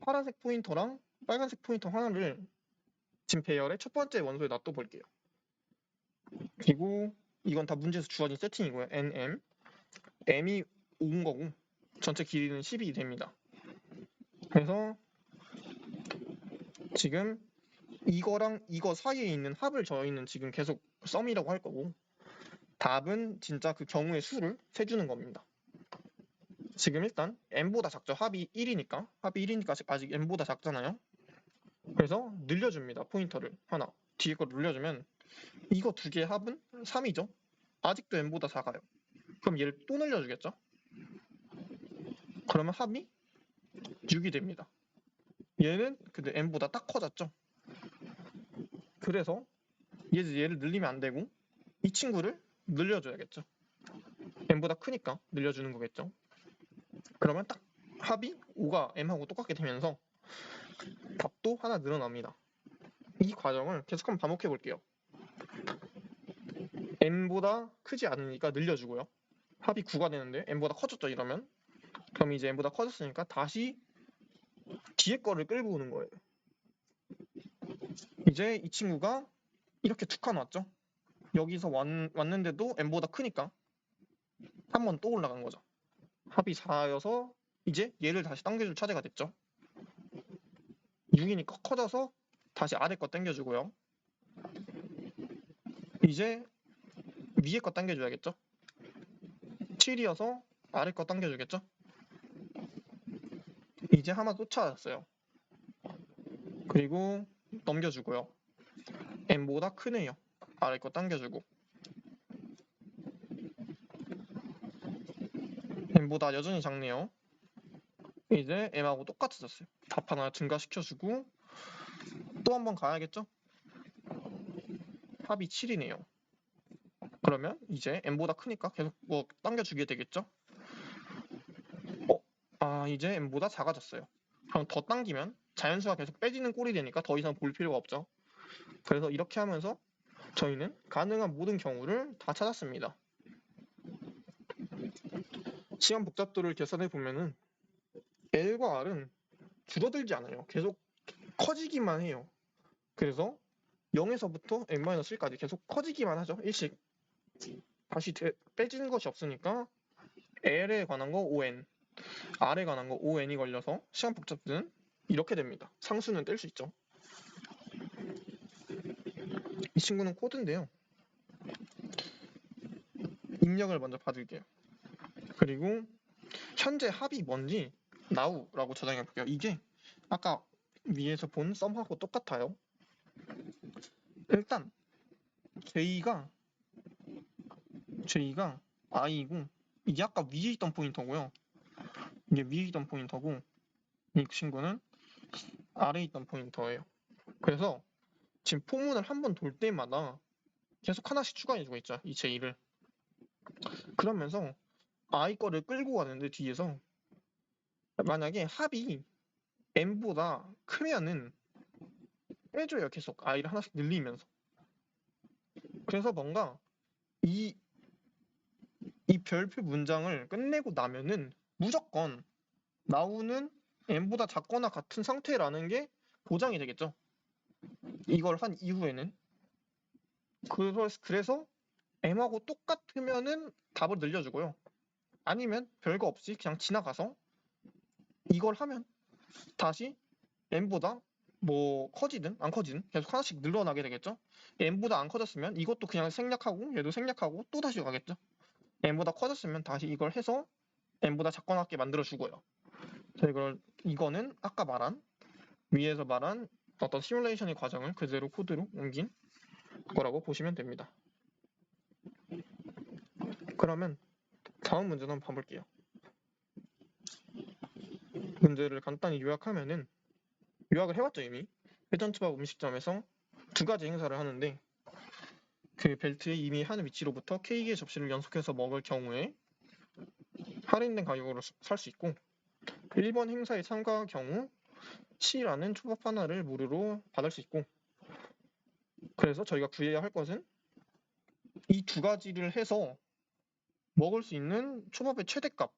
파란색 포인터랑 빨간색 포인터 하나를 지금 배열의 첫 번째 원소에 놔둬볼게요. 그리고 이건 다 문제에서 주어진 세팅이고요. nm, m이 5인 거고 전체 길이는 10이 됩니다. 그래서 지금 이거랑 이거 사이에 있는 합을 저희는 지금 계속 썸이라고 할 거고 답은 진짜 그 경우의 수를 세주는 겁니다. 지금 일단 n보다 작죠. 합이 1이니까 아직 n보다 작잖아요. 그래서 늘려줍니다. 포인터를 하나. 뒤에 거 늘려주면 이거 두 개의 합은 3이죠. 아직도 n보다 작아요. 그럼 얘를 또 늘려주겠죠. 그러면 합이 6이 됩니다. 얘는 근데 n보다 딱 커졌죠. 그래서 얘를 늘리면 안 되고 이 친구를 늘려줘야겠죠. n보다 크니까 늘려주는 거겠죠. 그러면 딱 합이 5가 m하고 똑같게 되면서 답도 하나 늘어납니다. 이 과정을 계속 한번 반복해 볼게요. n보다 크지 않으니까 늘려주고요. 합이 9가 되는데 n보다 커졌죠 이러면. 그럼 이제 n보다 커졌으니까 다시 뒤에 거를 끌고 오는 거예요. 이제 이 친구가 이렇게 두 칸 왔죠. 여기서 왔는데도 n보다 크니까 한 번 또 올라간 거죠. 합이 4여서 이제 얘를 다시 당겨줄 차례가 됐죠. 6이니까 커져서 다시 아래 거 당겨주고요. 이제 위에 거 당겨줘야겠죠? 7이어서 아래 거 당겨주겠죠? 이제 하나 또 찾았어요. 그리고 넘겨주고요. m보다 크네요. 아래 거 당겨주고. m보다 여전히 작네요. 이제 m하고 똑같아졌어요. 답 하나 증가시켜주고 또 한 번 가야겠죠? 합이 7이네요. 그러면 이제 m보다 크니까 계속 뭐 당겨주게 되겠죠? 이제 m보다 작아졌어요. 그럼 더 당기면 자연수가 계속 빼지는 꼴이 되니까 더 이상 볼 필요가 없죠. 그래서 이렇게 하면서 저희는 가능한 모든 경우를 다 찾았습니다. 시간 복잡도를 계산해 보면은 L과 R은 줄어들지 않아요. 계속 커지기만 해요. 그래서 0에서부터 n-1까지 계속 커지기만 하죠. 일씩 다시 빼지는 것이 없으니까 L에 관한 거 5n, R에 관한 거 5n이 걸려서 시간 복잡도는 이렇게 됩니다. 상수는 뗄 수 있죠. 이 친구는 코드인데요. 입력을 먼저 받을게요. 그리고 현재 합이 뭔지 now라고 저장해 볼게요. 이게 아까 위에서 본 썸하고 똑같아요. 일단 J가 I고 이게 아까 위에 있던 포인터고요. 이게 위에 있던 포인터고 이 친구는 아래에 있던 포인터예요. 그래서 지금 포문을 한 번 돌 때마다 계속 하나씩 추가해주고 있죠. 이 J를. 그러면서 I 거를 끌고 가는데 뒤에서 만약에 합이 M보다 크면은 빼줘요. 계속 I를 하나씩 늘리면서. 그래서 뭔가 이 별표 문장을 끝내고 나면은 무조건 나오는 m보다 작거나 같은 상태라는 게 보장이 되겠죠. 이걸 한 이후에는. 그래서 m하고 똑같으면은 답을 늘려주고요. 아니면 별거 없이 그냥 지나가서 이걸 하면 다시 m보다 뭐 커지든 안 커지든 계속 하나씩 늘어나게 되겠죠. m보다 안 커졌으면 이것도 그냥 생략하고 얘도 생략하고 또 다시 가겠죠. m보다 커졌으면 다시 이걸 해서 m보다 작거나 같게 만들어주고요. 이거는 아까 말한 위에서 말한 어떤 시뮬레이션의 과정을 그대로 코드로 옮긴 거라고 보시면 됩니다. 그러면 다음 문제도 한번 봐볼게요. 문제를 간단히 요약하면은 요약을 해왔죠 이미. 회전초밥 음식점에서 두 가지 행사를 하는데 그 벨트에 이미 한 위치로부터 K개의 접시를 연속해서 먹을 경우에 할인된 가격으로 살 수 있고 1번 행사에 참가할 경우 C라는 초밥 하나를 무료로 받을 수 있고 그래서 저희가 구해야 할 것은 이 두 가지를 해서 먹을 수 있는 초밥의 최대값,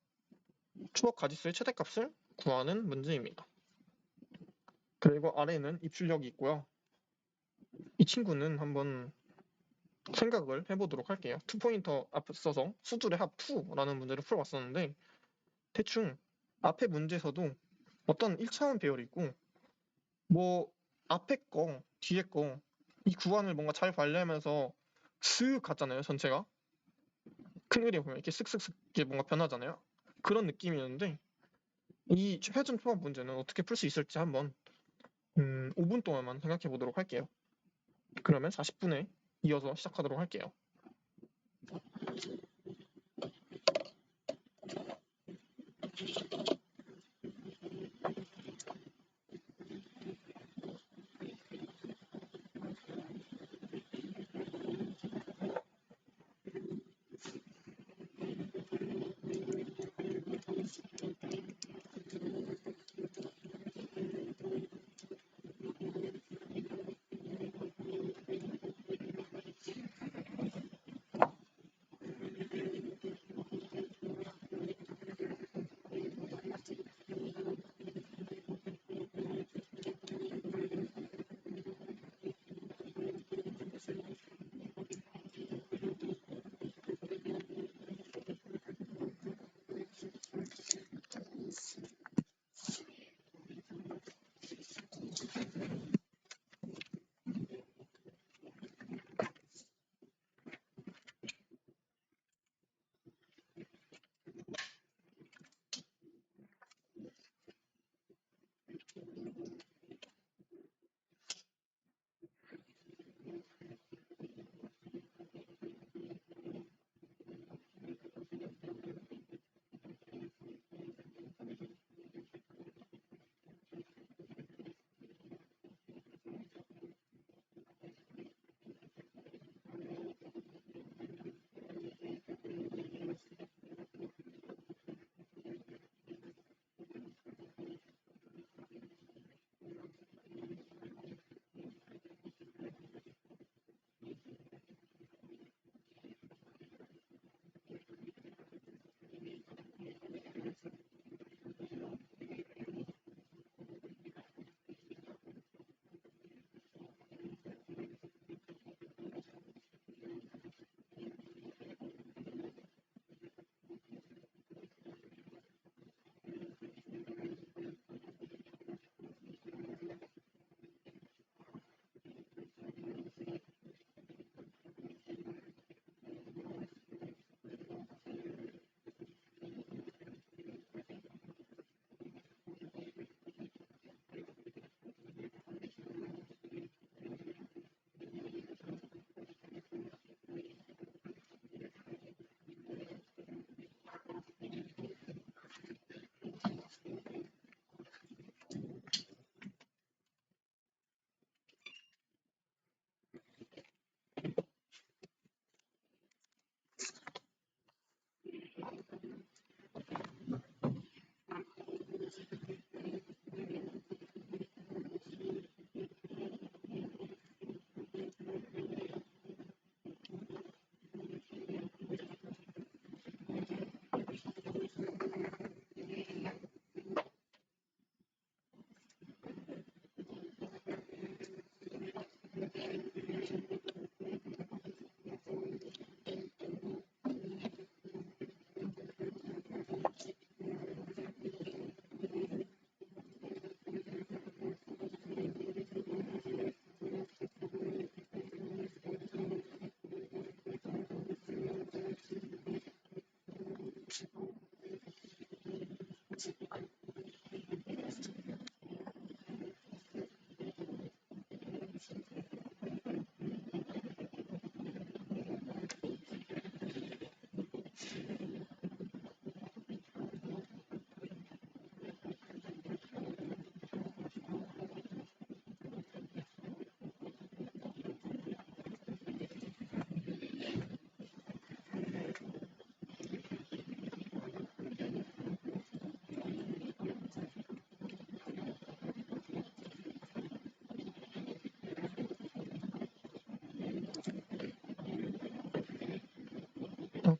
초밥 가짓수의 최대값을 구하는 문제입니다. 그리고 아래는 입출력이 있고요. 이 친구는 한번 생각을 해보도록 할게요. 2포인터 앞에 써서 수둘의 합 2라는 문제를 풀어봤었는데 대충 앞에 문제에서도 어떤 1차원 배열이 있고 뭐 앞에 거, 뒤에 거 이 구간을 뭔가 잘 관리하면서 슥 갔잖아요, 전체가. 큰 그림 보면 이렇게 슥슥슥 이렇게 뭔가 변하잖아요. 그런 느낌이었는데 이 회전 초밥 문제는 어떻게 풀 수 있을지 한번 5분 동안만 생각해 보도록 할게요. 그러면 40분에 이어서 시작하도록 할게요.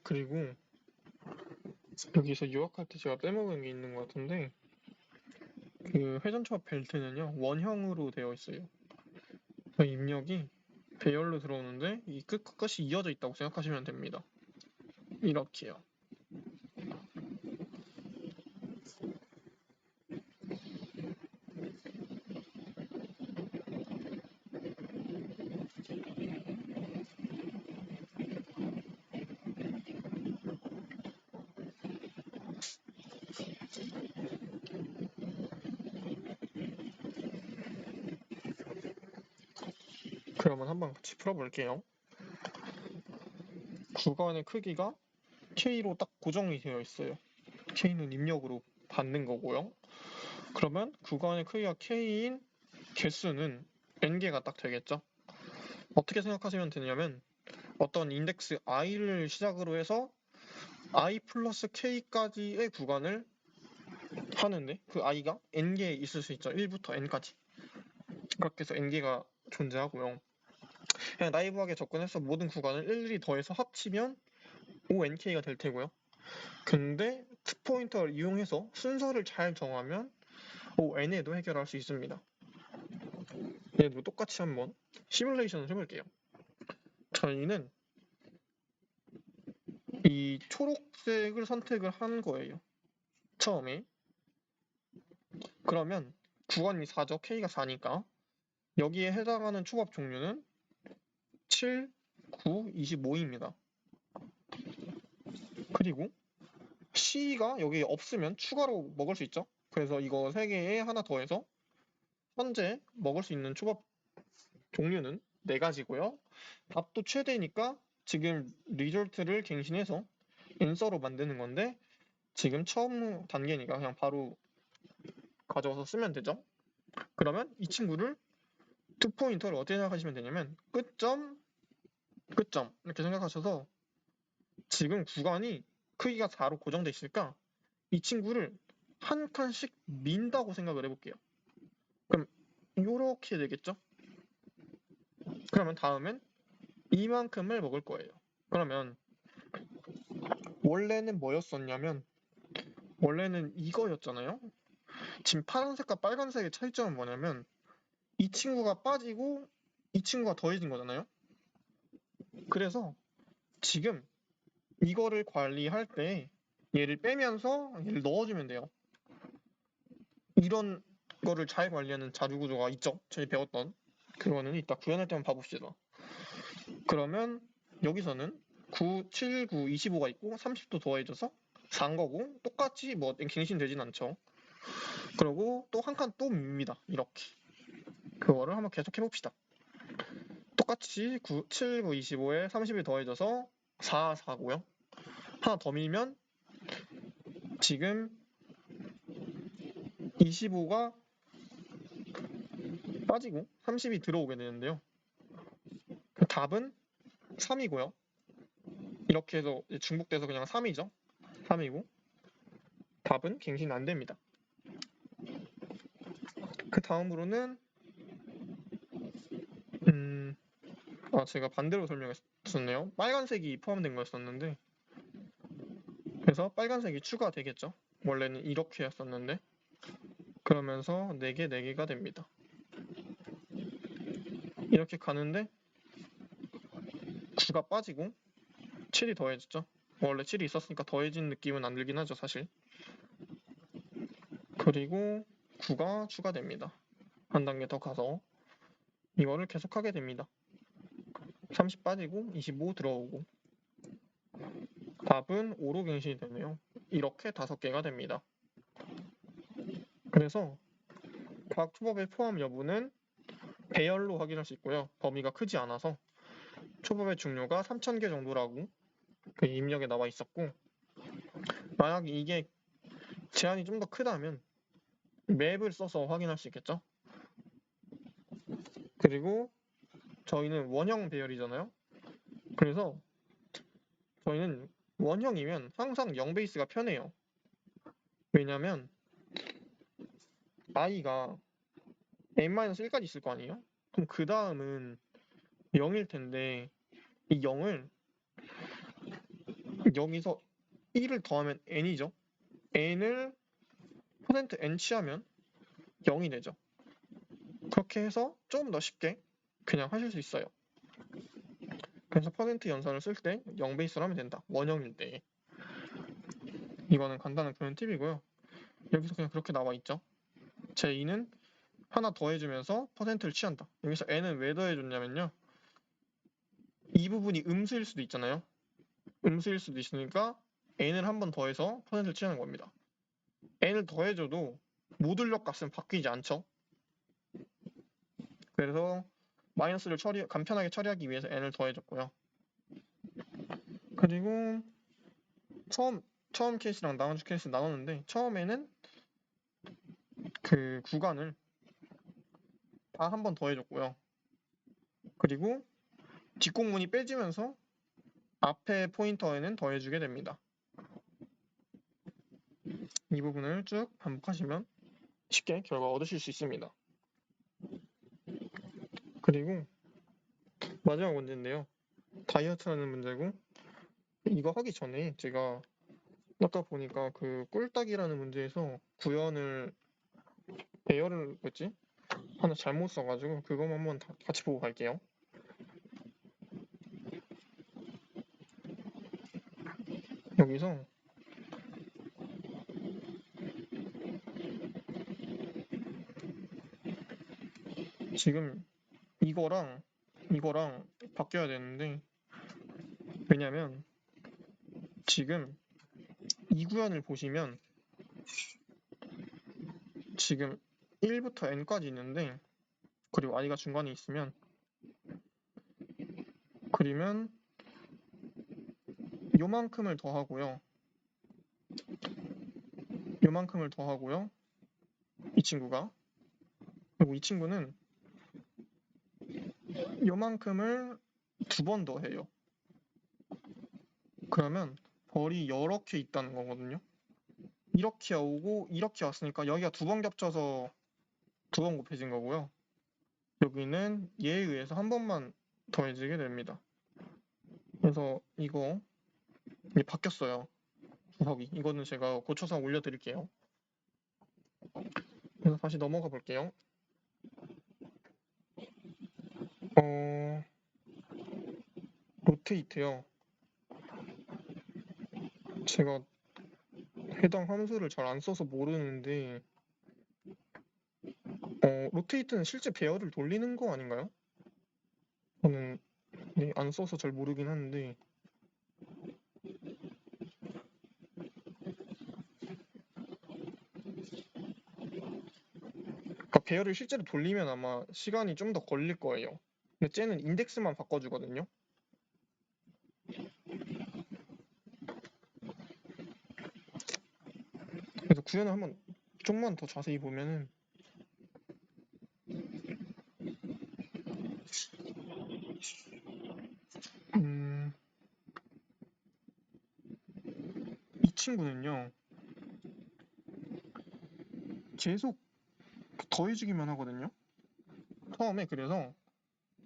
그리고 여기서 유학할 때 제가 빼먹은 게 있는 것 같은데, 그 회전초밥 벨트는요 원형으로 되어 있어요. 그 입력이 배열로 들어오는데 이 끝과 끝이 이어져 있다고 생각하시면 됩니다. 이렇게요. 그러면 한번 같이 풀어볼게요. 구간의 크기가 K로 딱 고정이 되어 있어요. K는 입력으로 받는 거고요. 그러면 구간의 크기가 K인 개수는 N개가 딱 되겠죠. 어떻게 생각하시면 되냐면 어떤 인덱스 i를 시작으로 해서 i 플러스 k까지의 구간을 하는데 그 i가 n개 있을 수 있죠. 1부터 n까지. 그렇게 해서 n개가 존재하고요. 그냥 나이브하게 접근해서 모든 구간을 일일이 더해서 합치면 ONK가 될 테고요. 근데 특포인터를 이용해서 순서를 잘 정하면 ON에도 해결할 수 있습니다. 얘도 똑같이 한번 시뮬레이션을 해볼게요. 저희는 이 초록색을 선택을 한 거예요. 처음에. 그러면 구간이 4죠. K가 4니까. 여기에 해당하는 초밥 종류는 7, 9, 25입니다. 그리고 C가 여기 없으면 추가로 먹을 수 있죠. 그래서 이거 3개에 하나 더해서 현재 먹을 수 있는 초밥 종류는 4가지고요. 답도 최대니까 지금 리졸트를 갱신해서 인서로 만드는 건데 지금 처음 단계니까 그냥 바로 가져와서 쓰면 되죠. 그러면 이 친구를 투포인터를 어떻게 생각하시면 되냐면 끝점, 끝점 이렇게 생각하셔서 지금 구간이 크기가 4로 고정돼 있으니까 이 친구를 한 칸씩 민다고 생각을 해볼게요. 그럼 이렇게 되겠죠? 그러면 다음엔 이만큼을 먹을 거예요. 그러면 원래는 뭐였었냐면 원래는 이거였잖아요. 지금 파란색과 빨간색의 차이점은 뭐냐면 이 친구가 빠지고 이 친구가 더해진 거잖아요. 그래서 지금 이거를 관리할 때 얘를 빼면서 얘를 넣어주면 돼요. 이런 거를 잘 관리하는 자료구조가 있죠. 저희 배웠던. 그거는 이따 구현할 때만 봐봅시다. 그러면 여기서는 9, 7, 9, 25가 있고 30도 더해져서 4인 거고 똑같이 뭐 갱신되진 않죠. 그리고 또 한 칸 또 밉니다. 이렇게. 그거를 한번 계속 해봅시다. 똑같이 9, 7, 9, 25에 30이 더해져서 4, 4고요. 하나 더 밀면 지금 25가 빠지고 30이 들어오게 되는데요. 그 답은 3이고요. 이렇게 해서 중복돼서 그냥 3이죠. 3이고 답은 갱신 안 됩니다. 그 다음으로는 제가 반대로 설명했었네요. 빨간색이 포함된 거였었는데 그래서 빨간색이 추가되겠죠. 원래는 이렇게 했었는데 그러면서 4개, 4개가 됩니다. 이렇게 가는데 9가 빠지고 7이 더해졌죠. 원래 7이 있었으니까 더해진 느낌은 안 들긴 하죠, 사실. 그리고 9가 추가됩니다. 한 단계 더 가서 이거를 계속하게 됩니다. 30 빠지고 25 들어오고 답은 5로 갱신이 되네요. 이렇게 5개가 됩니다. 그래서 각 초밥의 포함 여부는 배열로 확인할 수 있고요. 범위가 크지 않아서 초밥의 종류가 3,000개 정도라고 그 입력에 나와 있었고, 만약 이게 제한이 좀 더 크다면 맵을 써서 확인할 수 있겠죠. 그리고 저희는 원형 배열이잖아요. 그래서 저희는 원형이면 항상 0 베이스가 편해요. 왜냐면 i가 n-1까지 있을 거 아니에요? 그럼 그 다음은 0일 텐데 이 0을 여기서 1을 더하면 n이죠. n을 %n 취하면 0이 되죠. 그렇게 해서 좀 더 쉽게 그냥 하실 수 있어요. 그래서 퍼센트 연산을 쓸 때 0 베이스로 하면 된다. 원형일 때. 이거는 간단한 교현 팁이고요. 여기서 그냥 그렇게 나와 있죠. 제2는 하나 더해주면서 %를 취한다. 여기서 n은 왜 더해줬냐면요. 이 부분이 음수일 수도 있잖아요. 음수일 수도 있으니까 n을 한 번 더해서 %를 취하는 겁니다. n을 더해줘도 모듈력 값은 바뀌지 않죠. 그래서 마이너스를 간편하게 처리하기 위해서 n을 더해줬고요. 그리고 처음 케이스랑 나머지 케이스 나눴는데 처음에는 그 구간을 다 한 번 더해줬고요. 그리고 뒷공문이 빼지면서 앞에 포인터에는 더해주게 됩니다. 이 부분을 쭉 반복하시면 쉽게 결과 얻으실 수 있습니다. 그리고 마지막 문제인데요. 다이어트라는 문제고, 이거 하기 전에 제가 아까 보니까 그 꿀딱이라는 문제에서 구현을 배열을 뭐지? 하나 잘못 써가지고 그거 한번 같이 보고 갈게요. 여기서 지금 이거랑 바뀌어야 되는데, 왜냐면 지금 이 구현을 보시면 지금 1부터 n까지 있는데, 그리고 i가 중간에 있으면, 그리면 요만큼을 더하고요. 요만큼을 더하고요. 이 친구가. 그리고 이 친구는 요만큼을 2번 더해요. 그러면 벌이 이렇게 있다는 거거든요. 이렇게 오고 이렇게 왔으니까 여기가 2번 겹쳐서 2번 곱해진 거고요. 여기는 얘에 의해서 한 번만 더해지게 됩니다. 그래서 이거 바뀌었어요. 구석이. 이거는 제가 고쳐서 올려드릴게요. 그래서 다시 넘어가 볼게요. 로테이트요. 제가 해당 함수를 잘 안 써서 모르는데, 로테이트는 실제 배열을 돌리는 거 아닌가요? 저는 네, 안 써서 잘 모르긴 하는데, 그러니까 배열을 실제로 돌리면 아마 시간이 좀 더 걸릴 거예요. 근데 쟤는 인덱스만 바꿔주거든요. 그래서 구현을 한번 좀만 더 자세히 보면은 이 친구는요 계속 더해주기만 하거든요. 처음에. 그래서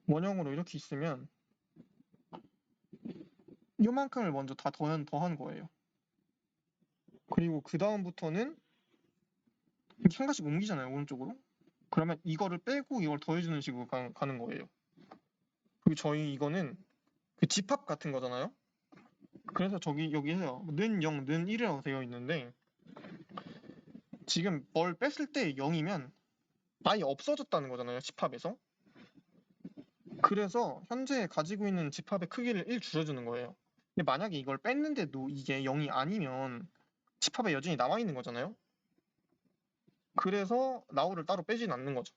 원형으로 이렇게 있으면 요만큼을 먼저 다 더한 거예요. 그리고 그 다음부터는 이렇게 한 가지씩 옮기잖아요, 오른쪽으로. 그러면 이거를 빼고 이걸 더해주는 식으로 가는 거예요. 그리고 저희 이거는 그 집합 같은 거잖아요. 그래서 여기서 는 0, 는 1이라고 되어 있는데, 지금 뭘 뺐을 때 0이면 아예 없어졌다는 거잖아요, 집합에서. 그래서 현재 가지고 있는 집합의 크기를 1 줄여주는 거예요. 근데 만약에 이걸 뺐는데도 이게 0이 아니면 집합에 여전히 남아있는 거잖아요. 그래서 라우를 따로 빼진 않는 거죠.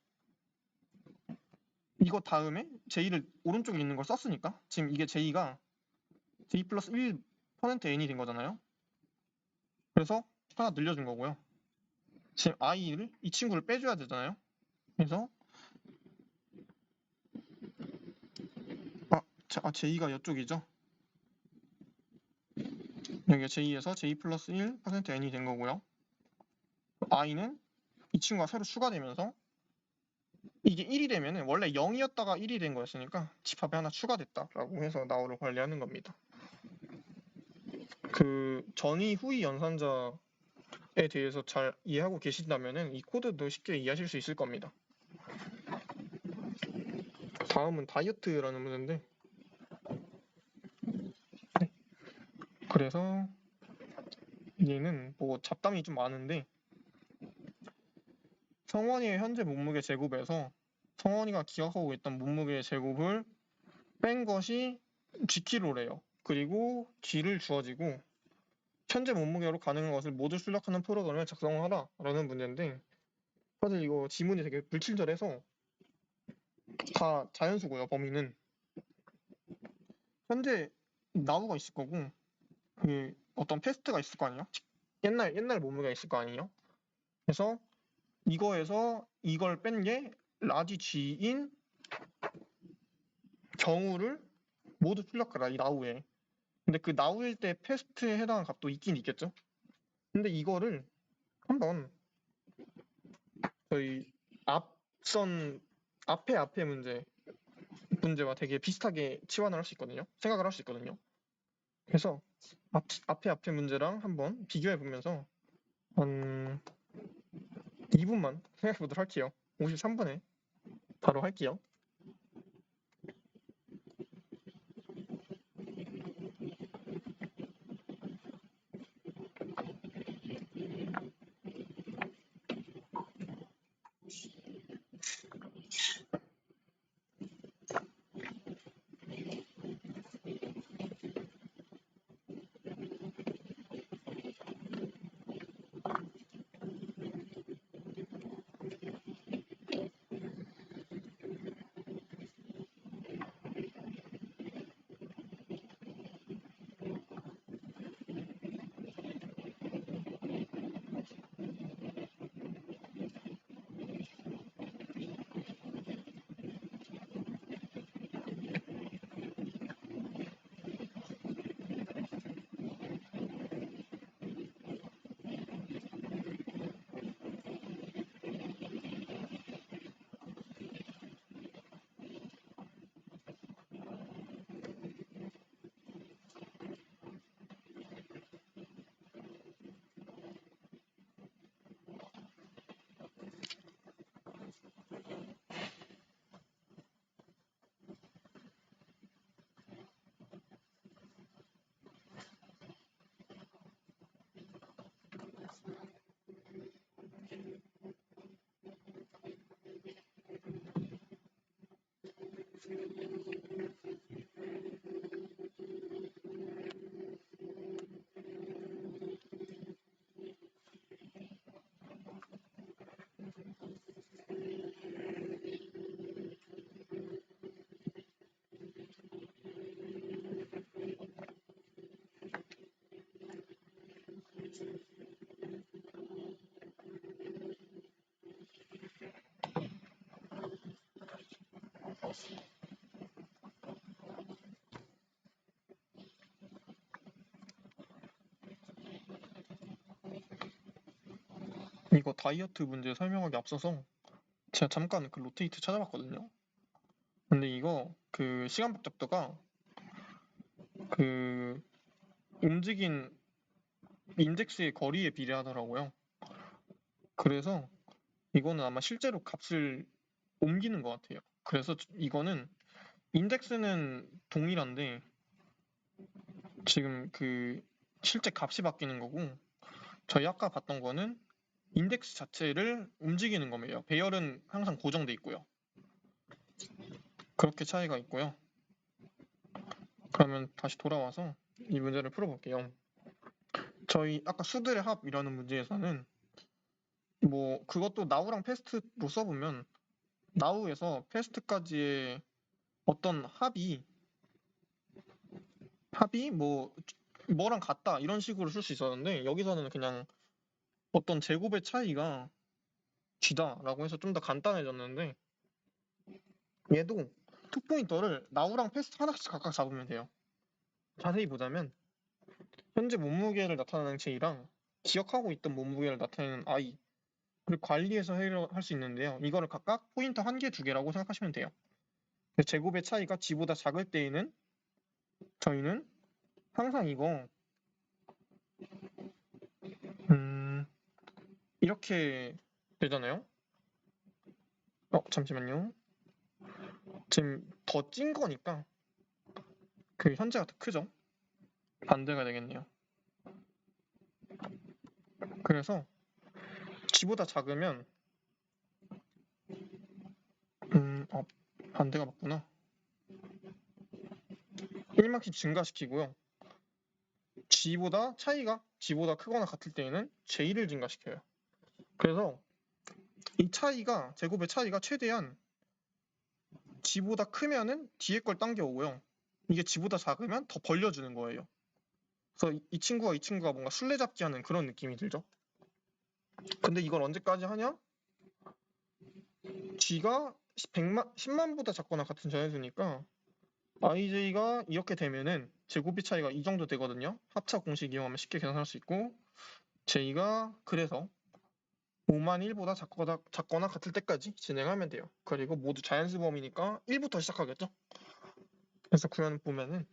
이거 다음에 J를 오른쪽에 있는 걸 썼으니까 지금 이게 J가 J 플러스 1% N이 된 거잖아요. 그래서 하나 늘려준 거고요. 지금 I를 이 친구를 빼줘야 되잖아요. 그래서 J가 이쪽이죠. 여기가 J에서 J 플러스 1% N이 된 거고요. I는 이 친구가 새로 추가되면서 이게 1이 되면은 원래 0이었다가 1이 된 거였으니까 집합이 하나 추가됐다라고 해서 나우를 관리하는 겁니다. 그 전위 후위 연산자에 대해서 잘 이해하고 계신다면은 이 코드도 쉽게 이해하실 수 있을 겁니다. 다음은 다이어트라는 문제인데 네. 그래서 얘는 뭐 잡담이 좀 많은데 성원이의 현재 몸무게 제곱에서 성원이가 기억하고 있던 몸무게 제곱을 뺀 것이 G키로래요. 그리고 G를 주어지고 현재 몸무게로 가능한 것을 모두 출력하는 프로그램을 작성하라 라는 문제인데 사실 이거 지문이 되게 불친절해서 다 자연수고요. 범위는 현재 나우가 있을 거고 그 어떤 패스트가 있을 거 아니에요? 옛날 몸무게가 있을 거 아니에요? 그래서 이거에서 이걸 뺀 게 라지 G인 경우를 모두 출력하라 이 나우에. 근데 그 나우일 때 패스트에 해당하는 값도 있긴 있겠죠? 근데 이거를 한번 저희 앞선 앞에 문제와 되게 비슷하게 치환을 할 수 있거든요. 생각을 할 수 있거든요. 그래서 앞에 문제랑 한번 비교해 보면서 한 2분만 생각해 보도록 할게요. 53분에 바로 할게요. 이거 다이어트 문제 설명하기 앞서서 제가 잠깐 그 로테이트 찾아봤거든요. 근데 이거 그 시간 복잡도가 그 움직인 인덱스의 거리에 비례하더라고요. 그래서 이거는 아마 실제로 값을 옮기는 것 같아요. 그래서 이거는 인덱스는 동일한데 지금 그 실제 값이 바뀌는 거고 저희 아까 봤던 거는 인덱스 자체를 움직이는 거예요. 배열은 항상 고정돼 있고요. 그렇게 차이가 있고요. 그러면 다시 돌아와서 이 문제를 풀어볼게요. 저희 아까 수들의 합이라는 문제에서는 뭐 그것도 now랑 past로 써보면 now에서 past까지의 어떤 합이 뭐랑 같다 이런 식으로 쓸 수 있었는데 여기서는 그냥 어떤 제곱의 차이가 쥐다라고 해서 좀 더 간단해졌는데 얘도 투 포인터를 now랑 past 하나씩 각각 잡으면 돼요. 자세히 보자면 현재 몸무게를 나타내는 제이랑 기억하고 있던 몸무게를 나타내는 i를 관리해서 할 수 있는데요. 이거를 각각 포인터 한 개, 두 개라고 생각하시면 돼요. 제곱의 차이가 g보다 작을 때에는 저희는 항상 이거 이렇게 되잖아요. 잠시만요. 지금 더 찐 거니까 그 현재가 더 크죠? 반대가 되겠네요. 그래서 g보다 작으면 반대가 맞구나. 1만큼 증가시키고요. 차이가 g보다 크거나 같을 때에는 j를 증가시켜요. 그래서 이 차이가 제곱의 차이가 최대한 g보다 크면은 뒤에 걸 당겨오고요. 이게 g보다 작으면 더 벌려주는 거예요. 그래서 이 친구가 뭔가 술래잡기 하는 그런 느낌이 들죠. 근데 이걸 언제까지 하냐? g가 10만보다 작거나 같은 자연수니까 ij가 이렇게 되면은 제곱비 차이가 이 정도 되거든요. 합차 공식 이용하면 쉽게 계산할 수 있고 j가 그래서 5만 1보다 작거나 같을 때까지 진행하면 돼요. 그리고 모두 자연수 범위니까 1부터 시작하겠죠. 그래서 구현 보면은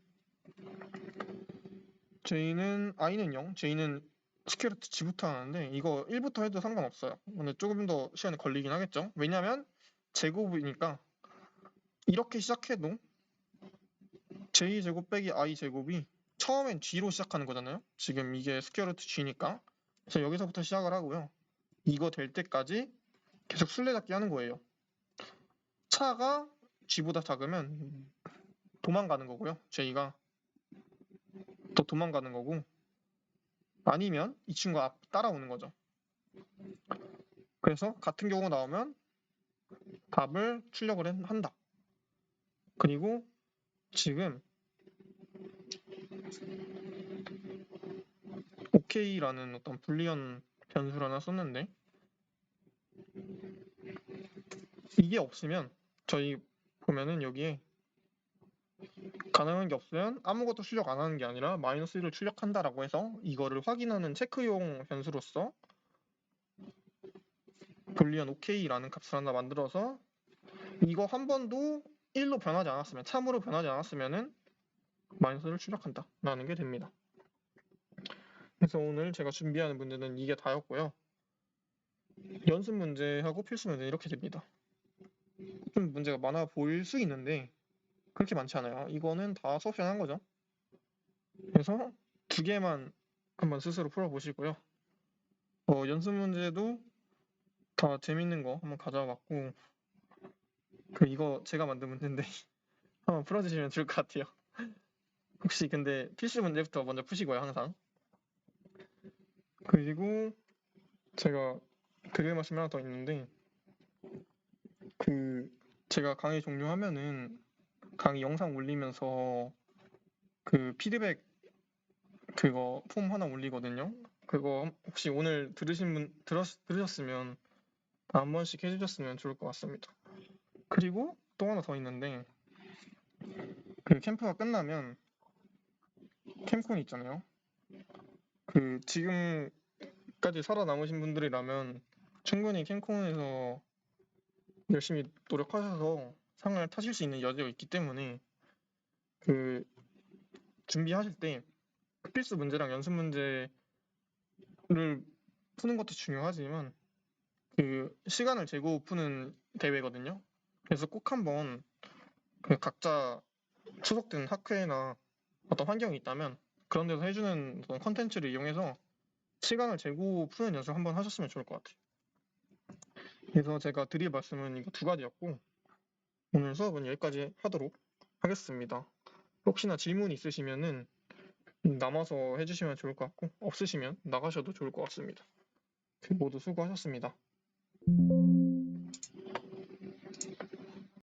i는 0, j는 스퀘어루트 g부터 하는데 이거 1부터 해도 상관없어요. 근데 조금 더 시간이 걸리긴 하겠죠. 왜냐면 제곱이니까 이렇게 시작해도 j 제곱 빼기 i제곱이 처음엔 g로 시작하는 거잖아요. 지금 이게 스퀘어루트 g니까. 그래서 여기서부터 시작을 하고요. 이거 될 때까지 계속 술래잡기 하는 거예요. 차가 g보다 작으면 도망가는 거고요. j가 더 도망가는 거고 아니면 이 친구가 앞 따라오는 거죠. 그래서 같은 경우가 나오면 답을 출력을 한다. 그리고 지금 ok라는 어떤 불리언 변수를 하나 썼는데 이게 없으면 저희 보면은 여기에 가능한 게 없으면 아무것도 출력 안 하는 게 아니라 마이너스 1을 출력한다라고 해서 이거를 확인하는 체크용 변수로서 불리언 ok라는 값을 하나 만들어서 이거 한 번도 1로 변하지 않았으면 참으로 변하지 않았으면은 마이너스를 출력한다라는 게 됩니다. 그래서 오늘 제가 준비하는 문제는 이게 다였고요. 연습 문제하고 필수 문제는 이렇게 됩니다. 좀 문제가 많아 보일 수 있는데 그렇게 많지 않아요. 이거는 다 수업 시간에 한 거죠. 그래서 두 개만 한번 스스로 풀어보시고요. 연습 문제도 다 재밌는 거 한번 가져와봤고 이거 제가 만든 문제인데 한번 풀어주시면 좋을 것 같아요. 혹시 근데 필수 문제부터 먼저 푸시고요, 항상. 그리고 제가 드릴 말씀이 하나 더 있는데 제가 강의 종료하면은 강의 영상 올리면서 피드백 그거 폼 하나 올리거든요. 그거 혹시 오늘 들으셨으면 한 번씩 해주셨으면 좋을 것 같습니다. 그리고 또 하나 더 있는데 캠프가 끝나면 캠콘 있잖아요. 지금까지 살아남으신 분들이라면 충분히 캠콘에서 열심히 노력하셔서 상을 타실 수 있는 여지가 있기 때문에 준비하실 때 필수 문제랑 연습 문제를 푸는 것도 중요하지만 시간을 재고 푸는 대회거든요. 그래서 꼭 한번 각자 소속된 학회나 어떤 환경이 있다면 그런 데서 해주는 어떤 컨텐츠를 이용해서 시간을 재고 푸는 연습 한번 하셨으면 좋을 것 같아요. 그래서 제가 드릴 말씀은 이거 두 가지였고 오늘 수업은 여기까지 하도록 하겠습니다. 혹시나 질문 있으시면은 남아서 해주시면 좋을 것 같고 없으시면 나가셔도 좋을 것 같습니다. 모두 수고하셨습니다.